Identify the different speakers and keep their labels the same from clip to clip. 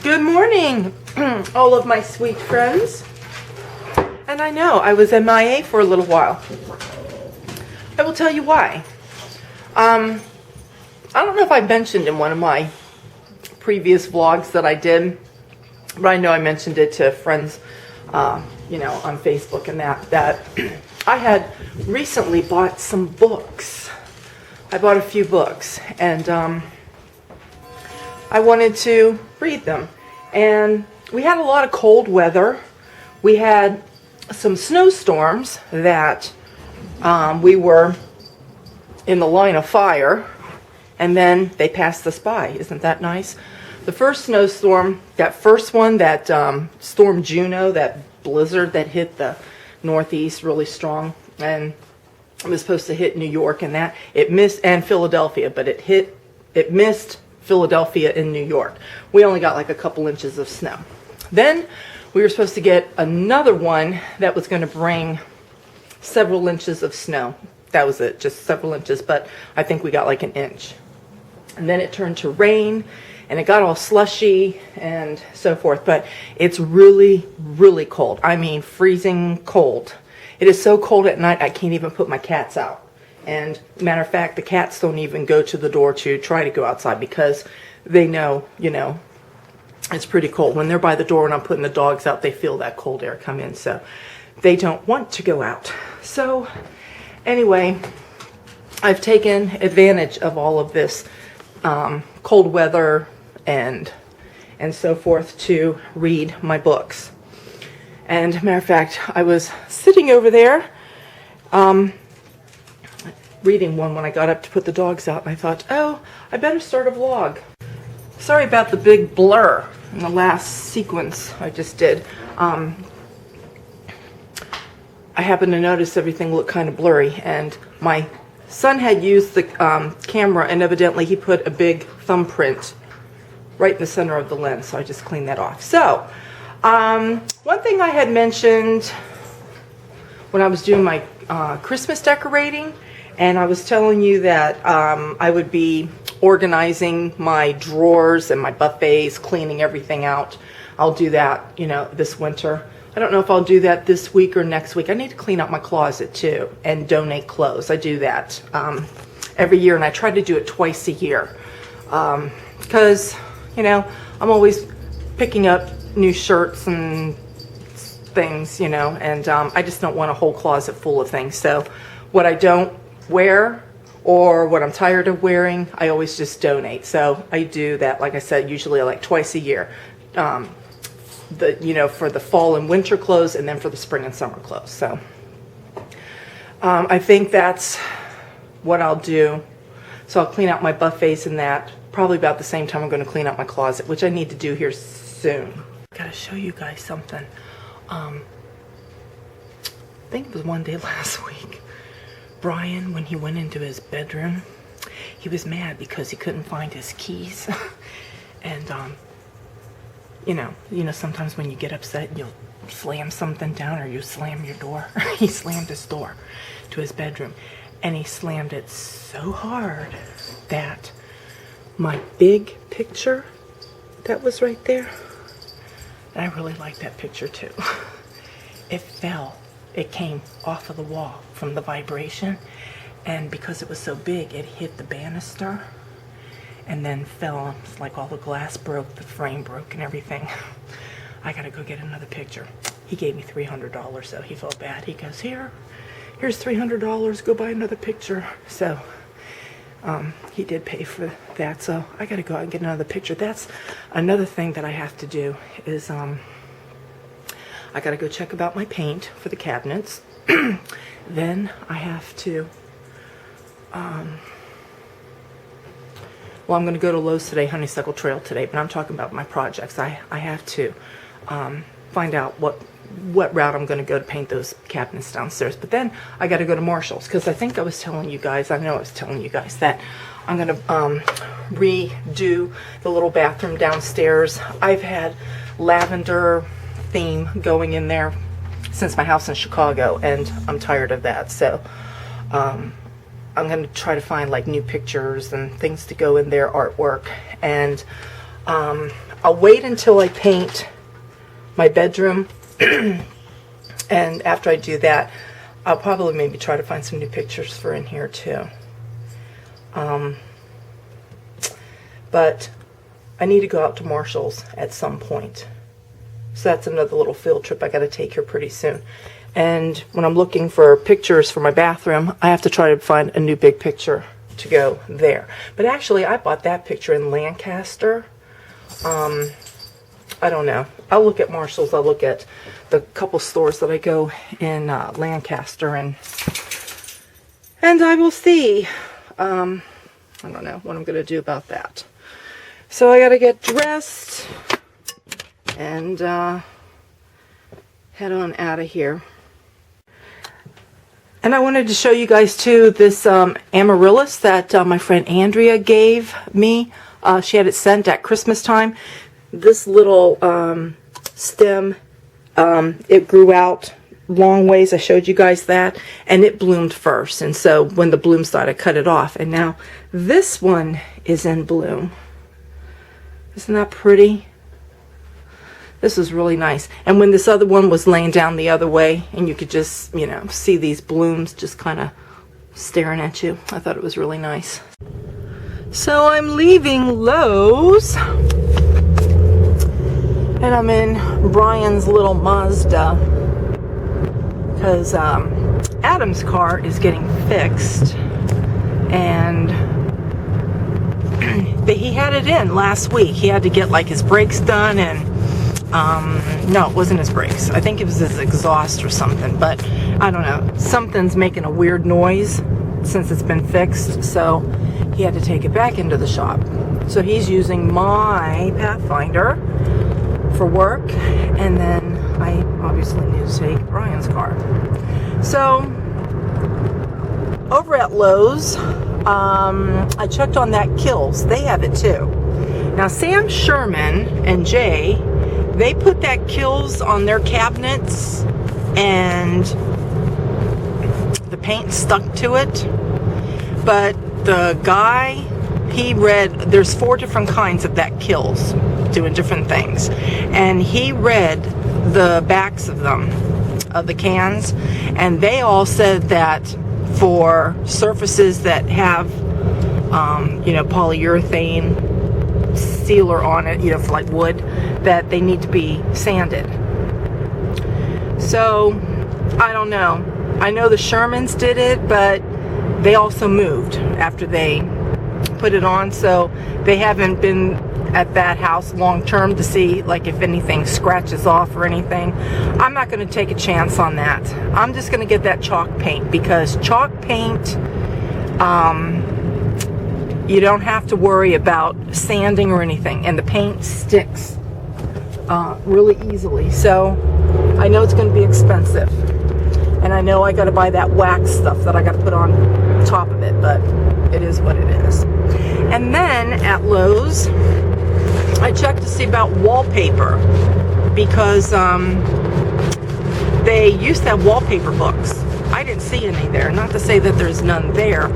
Speaker 1: Good morning, all of my sweet friends. And I know I was MIA for a little while. I will tell you why. I don't know if I mentioned in one of my previous vlogs that I did, but I know I mentioned it to friends, on Facebook and that I had recently bought some books. I bought a few books, and I wanted to read them. And we had a lot of cold weather. We had some snowstorms that we were in the line of fire, and then they passed us by. Isn't that nice? The first snowstorm, that first one, that Storm Juno, that blizzard that hit the Northeast really strong, and it was supposed to hit New York, and that it missed, and Philadelphia, but it missed Philadelphia and New York. We only got like a couple inches of snow. Then we were supposed to get another one that was going to bring several inches of snow. That was it, just several inches, but I think we got like an inch. And then it turned to rain, and it got all slushy and so forth, but it's really, really cold. I mean, freezing cold. It is so cold at night, I can't even put my cats out. And matter of fact, the cats don't even go to the door to try to go outside because they know, it's pretty cold. When they're by the door and I'm putting the dogs out, they feel that cold air come in, so they don't want to go out. So anyway, I've taken advantage of all of this cold weather and so forth to read my books. And matter of fact, I was sitting over there reading one when I got up to put the dogs out, and I thought, oh, I better start a vlog. Sorry about the big blur in the last sequence I just did. I happened to notice everything looked kind of blurry, and my son had used the camera, and evidently he put a big thumbprint right in the center of the lens, so I just cleaned that off. So, one thing I had mentioned when I was doing my Christmas decorating, and I was telling you that I would be organizing my drawers and my buffets, cleaning everything out. I'll do that, this winter. I don't know if I'll do that this week or next week. I need to clean out my closet too and donate clothes. I do that every year, and I try to do it twice a year because, I'm always picking up new shirts and things, and I just don't want a whole closet full of things. So what I don't wear or what I'm tired of wearing, I always just donate. So I do that, like I said, usually like twice a year. For the fall and winter clothes, and then for the spring and summer clothes. So I think that's what I'll do. So I'll clean out my buffets and that probably about the same time I'm going to clean out my closet, which I need to do here soon. I gotta show you guys something. I think it was one day last week. Brian, when he went into his bedroom, he was mad because he couldn't find his keys. And sometimes when you get upset, you'll slam something down, or you slam your door. He slammed his door to his bedroom, and he slammed it so hard that my big picture that was right there, and I really like that picture too, it fell. It came off of the wall from the vibration, and because it was so big, it hit the banister and then fell. It's like all the glass broke, the frame broke and everything. I gotta go get another picture. He gave me $300, so he felt bad. He goes, here's $300, go buy another picture. So he did pay for that, so I gotta go out and get another picture. That's another thing that I have to do is I gotta go check about my paint for the cabinets. Then I have to I'm gonna go to Lowe's today, Honeysuckle Trail today, but I'm talking about my projects. I have to find out what route I'm gonna go to paint those cabinets downstairs. But then I gotta go to Marshall's, because I think I was telling you guys, that I'm gonna redo the little bathroom downstairs. I've had lavender theme going in there since my house in Chicago, and I'm tired of that. So I'm going to try to find like new pictures and things to go in there, artwork, and I'll wait until I paint my bedroom. And after I do that, I'll probably maybe try to find some new pictures for in here too. But I need to go out to Marshall's at some point. So that's another little field trip I got to take here pretty soon. And when I'm looking for pictures for my bathroom, I have to try to find a new big picture to go there. But actually, I bought that picture in Lancaster. I don't know. I'll look at Marshall's. I'll look at the couple stores that I go in Lancaster, and I will see. I don't know what I'm going to do about that. So I got to get dressed and head on out of here. And I wanted to show you guys too this amaryllis that my friend Andrea gave me. She had it sent at Christmas time. This little stem, it grew out long ways. I showed you guys that, and it bloomed first. And so when the bloom started, I cut it off, and now this one is in bloom. Isn't that pretty? This is really nice. And when this other one was laying down the other way, and you could just, you know, see these blooms just kind of staring at you, I thought it was really nice. So I'm leaving Lowe's, and I'm in Brian's little Mazda, because Adam's car is getting fixed, and he had it in last week. He had to get like his brakes done, and no, it wasn't his brakes. I think it was his exhaust or something, but I don't know. Something's making a weird noise since it's been fixed, so he had to take it back into the shop. So he's using my Pathfinder for work, and then I obviously need to take Brian's car. So over at Lowe's, I checked on that Kills. They have it too. Now Sam Sherman and Jay, they put that Kills on their cabinets, and the paint stuck to it. But the guy, he read, there's 4 different kinds of that Kills, doing different things. And he read the backs of them, of the cans, and they all said that for surfaces that have, you know, polyurethane sealer on it, you know, for like wood, that they need to be sanded. So, I don't know. I know the Shermans did it, but they also moved after they put it on, so they haven't been at that house long term to see like if anything scratches off or anything. I'm not going to take a chance on that. I'm just going to get that chalk paint, because chalk paint, you don't have to worry about sanding or anything, and the paint sticks really easily. So I know it's going to be expensive, and I know I got to buy that wax stuff that I got to put on top of it, but it is what it is. And then at Lowe's, I checked to see about wallpaper, because they used to have wallpaper books. I didn't see any there. Not to say that there's none there.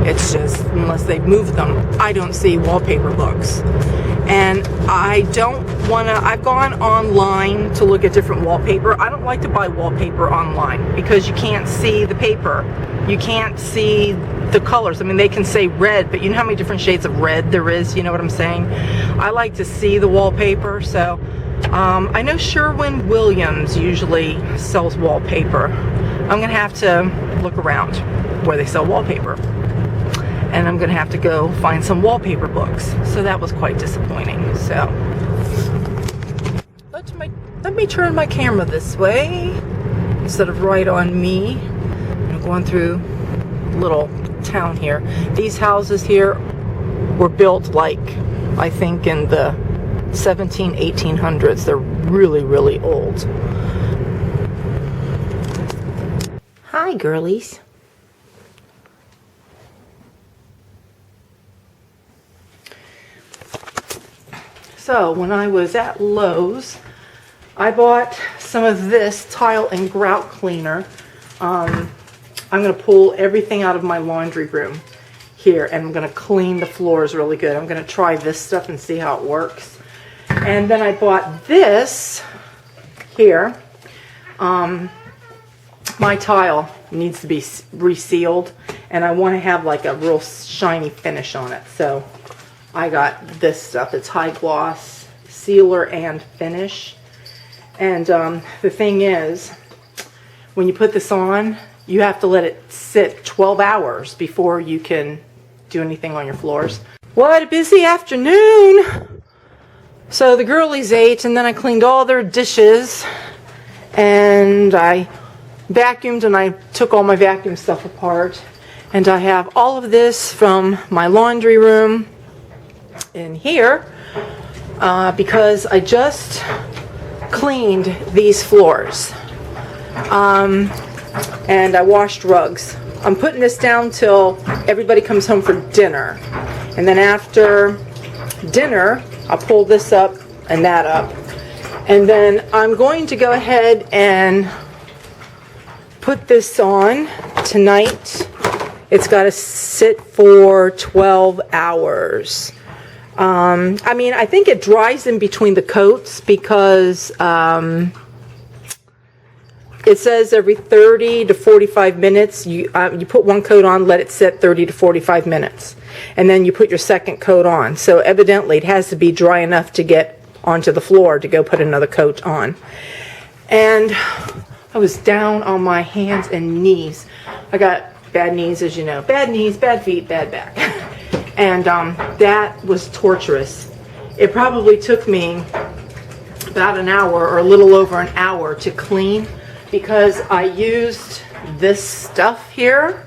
Speaker 1: It's just, unless they moved them, I don't see wallpaper books. And I don't want to, I've gone online to look at different wallpaper. I don't like to buy wallpaper online, because you can't see the paper. You can't see the colors. I mean, they can say red, but you know how many different shades of red there is? You know what I'm saying? I like to see the wallpaper. So I know Sherwin-Williams usually sells wallpaper. I'm going to have to look around where they sell wallpaper, and I'm going to have to go find some wallpaper books. So that was quite disappointing. So let me turn my camera this way instead of right on me. I'm going through a little town here. These houses here were built like, I think, in the 1800s. They're really, really old. Hi, girlies. So when I was at Lowe's, I bought some of this tile and grout cleaner. I'm going to pull everything out of my laundry room here, and I'm going to clean the floors really good. I'm going to try this stuff and see how it works. And then I bought this here. My tile needs to be resealed, and I want to have like a real shiny finish on it. So I got this stuff. It's high gloss sealer and finish. And the thing is, when you put this on, you have to let it sit 12 hours before you can do anything on your floors. What a busy afternoon! So the girlies ate, and then I cleaned all their dishes, and I vacuumed, and I took all my vacuum stuff apart. And I have all of this from my laundry room in here because I just cleaned these floors. And I washed rugs. I'm putting this down till everybody comes home for dinner. And then after dinner, I'll pull this up and that up. And then I'm going to go ahead and put this on tonight. It's got to sit for 12 hours. I mean, I think it dries in between the coats because it says every 30 to 45 minutes, you put one coat on, let it sit 30 to 45 minutes. And then you put your second coat on. So evidently it has to be dry enough to get onto the floor to go put another coat on. And I was down on my hands and knees. I got bad knees, as you know. Bad knees, bad feet, bad back. And that was torturous. It probably took me about an hour or a little over an hour to clean because I used this stuff here,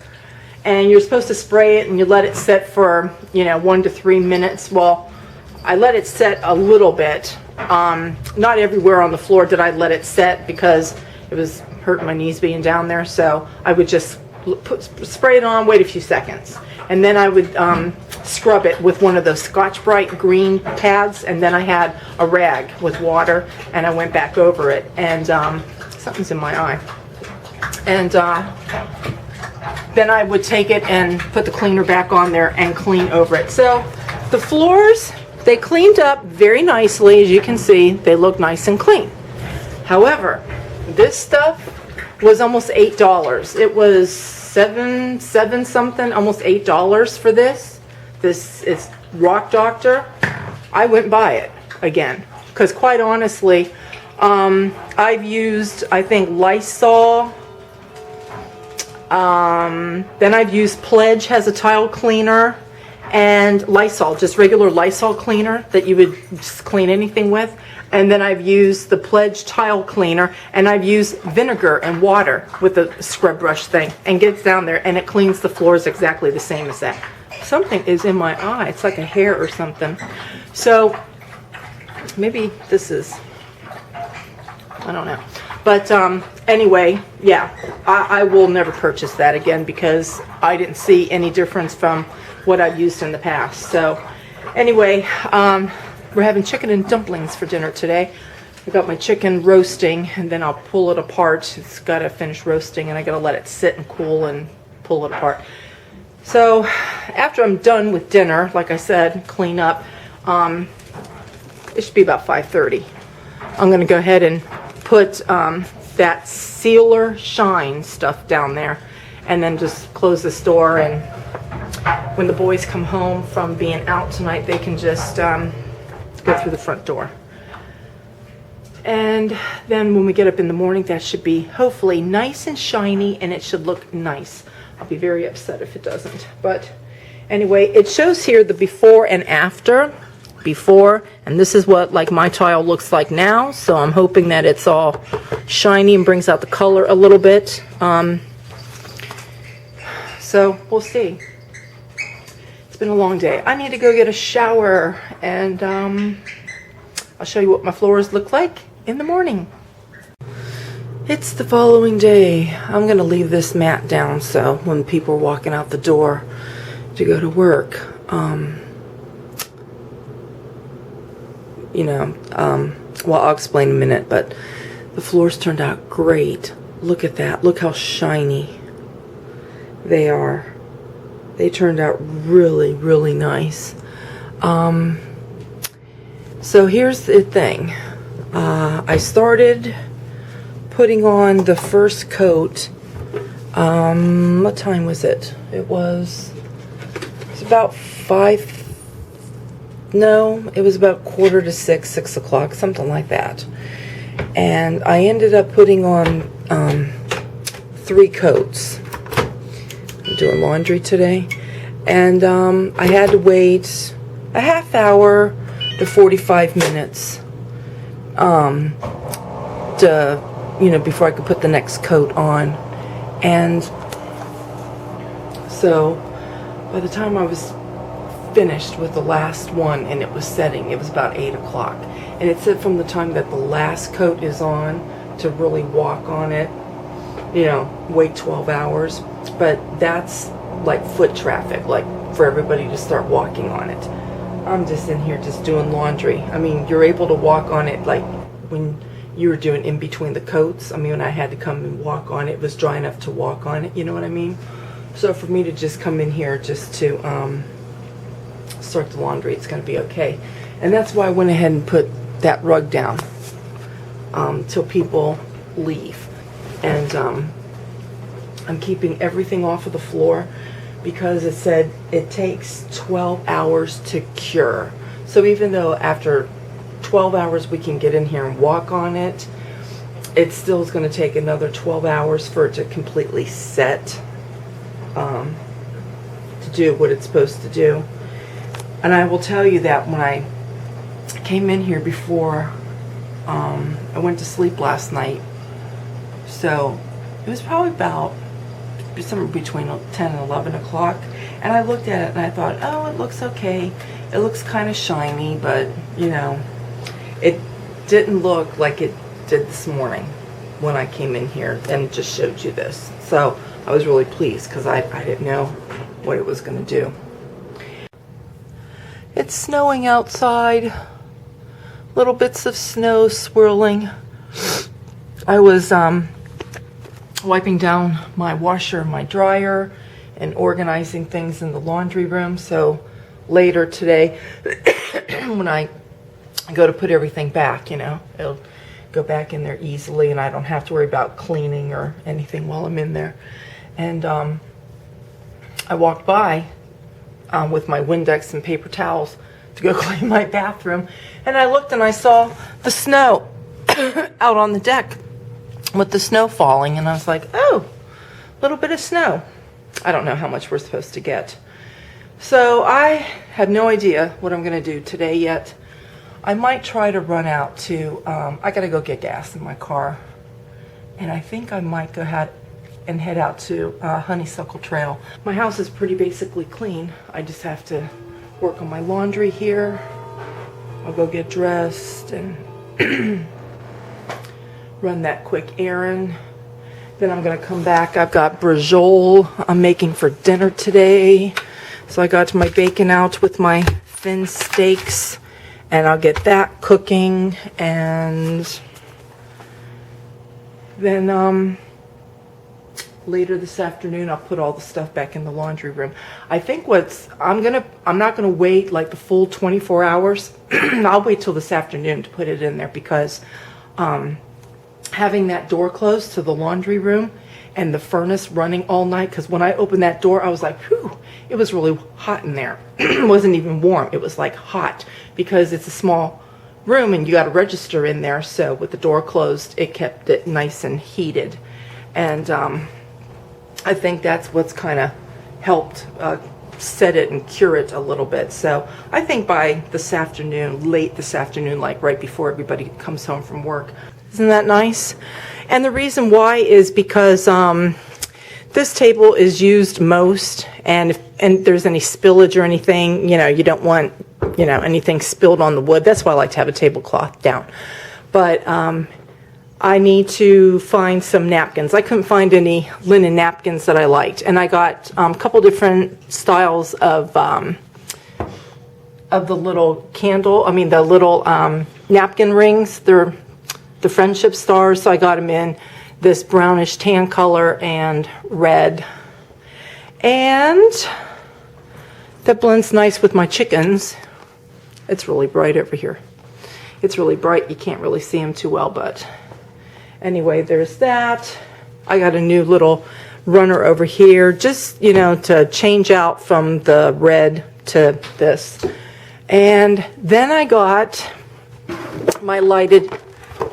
Speaker 1: and you're supposed to spray it and you let it set for 1 to 3 minutes. Well, I let it set a little bit. Not everywhere on the floor did I let it set because it was hurting my knees being down there. So I would just spray it on, wait a few seconds, and then I would scrub it with one of those Scotch-Brite green pads, and then I had a rag with water, and I went back over it, and something's in my eye. And then I would take it and put the cleaner back on there and clean over it. So the floors, they cleaned up very nicely. As you can see, they look nice and clean. However, this stuff was almost $8. It was seven something, almost $8 for this. This is Rock Doctor. I went by it again because, quite honestly, I've used, I think, Lysol. Then I've used Pledge, has a tile cleaner, and Lysol, just regular Lysol cleaner that you would just clean anything with. And then I've used the Pledge tile cleaner, and I've used vinegar and water with the scrub brush thing, and gets down there and it cleans the floors exactly the same as that. Something is in my eye. It's like a hair or something. So maybe this is, I don't know. But anyway, yeah, I will never purchase that again because I didn't see any difference from what I've used in the past. So anyway, we're having chicken and dumplings for dinner today. I got my chicken roasting, and then I'll pull it apart. It's got to finish roasting, and I got to let it sit and cool and pull it apart. So after I'm done with dinner, like I said, clean up, it should be about 5:30. I'm going to go ahead and put that sealer shine stuff down there, and then just close this door, and when the boys come home from being out tonight, they can just go through the front door. And then when we get up in the morning, that should be hopefully nice and shiny, and it should look nice. I'll be very upset if it doesn't. But anyway, it shows here the before and after. Before, and this is what like my tile looks like now. So I'm hoping that it's all shiny and brings out the color a little bit. So we'll see. It's been a long day. I need to go get a shower, and I'll show you what my floors look like in the morning. It's the following day. I'm going to leave this mat down so when people are walking out the door to go to work, well, I'll explain in a minute, but the floors turned out great. Look at that. Look how shiny they are. They turned out really, really nice. So here's the thing. I started putting on the first coat. What time was it? It was about 5. No, it was about 5:45, 6 o'clock, something like that. And I ended up putting on 3 coats. I'm doing laundry today. And I had to wait a half hour to 45 minutes to, before I could put the next coat on. And so by the time I was finished with the last one and it was setting, it was about 8 o'clock. And it said from the time that the last coat is on to really walk on it, wait 12 hours. But that's like foot traffic, like for everybody to start walking on it. I'm just in here just doing laundry. I mean, you're able to walk on it like when you were doing in between the coats. I mean, when I had to come and walk on it, it was dry enough to walk on it, you know what I mean? So for me to just come in here just to start the laundry, it's going to be okay. And that's why I went ahead and put that rug down till people leave. And I'm keeping everything off of the floor because it said it takes 12 hours to cure. So even though after 12 hours we can get in here and walk on it, it still is going to take another 12 hours for it to completely set to do what it's supposed to do. And I will tell you that when I came in here before I went to sleep last night, so it was probably about somewhere between 10 and 11 o'clock, and I looked at it and I thought, oh, it looks okay. It looks kind of shiny, but it didn't look like it did this morning when I came in here and just showed you this. So I was really pleased because I didn't know what it was going to do. It's snowing outside. Little bits of snow swirling. I was wiping down my washer and my dryer and organizing things in the laundry room. So later today, when I go to put everything back, it'll go back in there easily and I don't have to worry about cleaning or anything while I'm in there. And I walked by with my Windex and paper towels to go clean my bathroom, and I looked and I saw the snow out on the deck with the snow falling, and I was like, oh, a little bit of snow. I don't know how much we're supposed to get. So I have no idea what I'm going to do today yet. I might try to run out to, I got to go get gas in my car, and I think I might go ahead and head out to Honeysuckle Trail. My house is pretty basically clean. I just have to work on my laundry here. I'll go get dressed and run that quick errand. Then I'm gonna come back. I've got brajol I'm making for dinner today. So I got my bacon out with my thin steaks, and I'll get that cooking, and then later this afternoon I'll put all the stuff back in the laundry room. I think I'm not gonna wait like the full 24 hours. I'll wait till this afternoon to put it in there because having that door closed to the laundry room and the furnace running all night, because when I opened that door I was like, whew, it was really hot in there. It wasn't even warm, it was like hot, because it's a small room and you got to register in there. So with the door closed, it kept it nice and heated. And I think that's what's kind of helped set it and cure it a little bit. So I think by this afternoon, late this afternoon, like right before everybody comes home from work. Isn't that nice? And the reason why is because this table is used most, and if there's any spillage or anything, you don't want, anything spilled on the wood. That's why I like to have a tablecloth down. But I need to find some napkins. I couldn't find any linen napkins that I liked, and I got a couple different styles of the little the little napkin rings. They're the friendship stars, so I got them in this brownish tan color and red, and that blends nice with my chickens. It's really bright over here. It's really bright. You can't really see them too well, but anyway, there's that. I got a new little runner over here, just, you know, to change out from the red to this. And then I got my lighted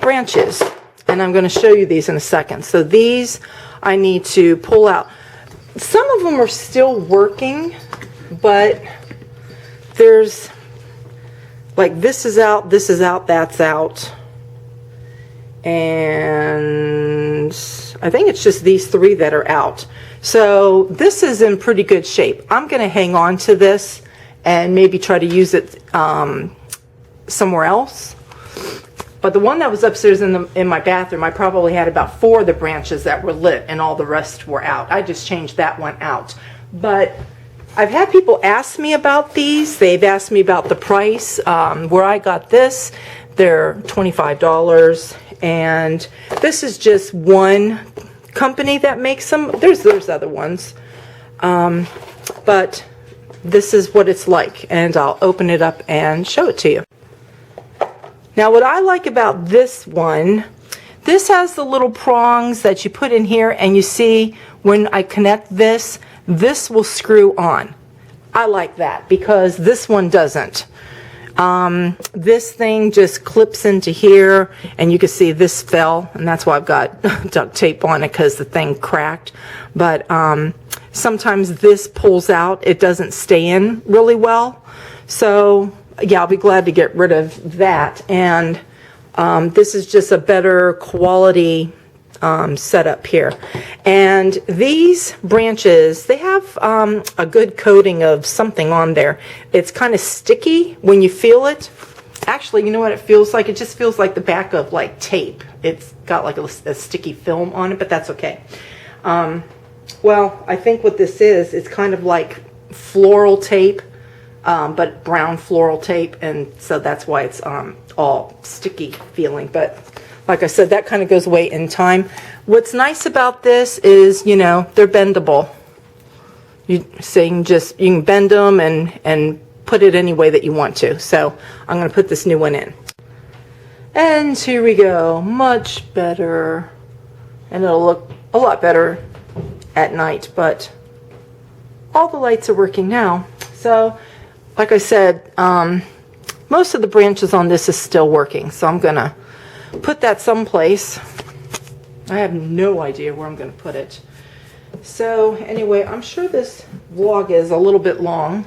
Speaker 1: branches, and I'm going to show you these in a second. So these I need to pull out. Some of them are still working, but there's like this is out, that's out. And I think it's just these three that are out. So this is in pretty good shape. I'm going to hang on to this and maybe try to use it somewhere else. But the one that was upstairs in my bathroom, I probably had about 4 of the branches that were lit and all the rest were out. I just changed that one out. But I've had people ask me about these. They've asked me about the price. Where I got this, they're $25. And this is just one company that makes them. There's other ones. But this is what it's like. And I'll open it up and show it to you. Now what I like about this one, this has the little prongs that you put in here, and you see when I connect this will screw on. I like that because this one doesn't. This thing just clips into here, and you can see this fell, and that's why I've got duct tape on it, because the thing cracked. But sometimes this pulls out. It doesn't stay in really well. So yeah, I'll be glad to get rid of that. And this is just a better quality setup here. And these branches, they have a good coating of something on there. It's kind of sticky when you feel it. Actually, you know what it feels like? It just feels like the back of like tape. It's got like a sticky film on it, but that's okay. Well, I think what this is, it's kind of like floral tape. But brown floral tape, and so that's why it's all sticky feeling. But like I said, that kind of goes away in time. What's nice about this is, you know, they're bendable. You can bend them and put it any way that you want to. So I'm going to put this new one in. And here we go, much better, and it'll look a lot better at night. But all the lights are working now. So like I said, most of the branches on this is still working, so I'm going to put that someplace. I have no idea where I'm going to put it. So anyway, I'm sure this vlog is a little bit long.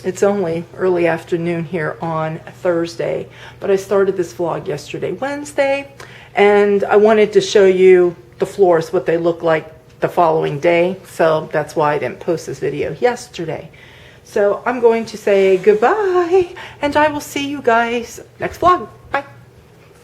Speaker 1: It's only early afternoon here on Thursday, but I started this vlog yesterday, Wednesday, and I wanted to show you the floors, what they look like the following day, so that's why I didn't post this video yesterday. So I'm going to say goodbye, and I will see you guys next vlog.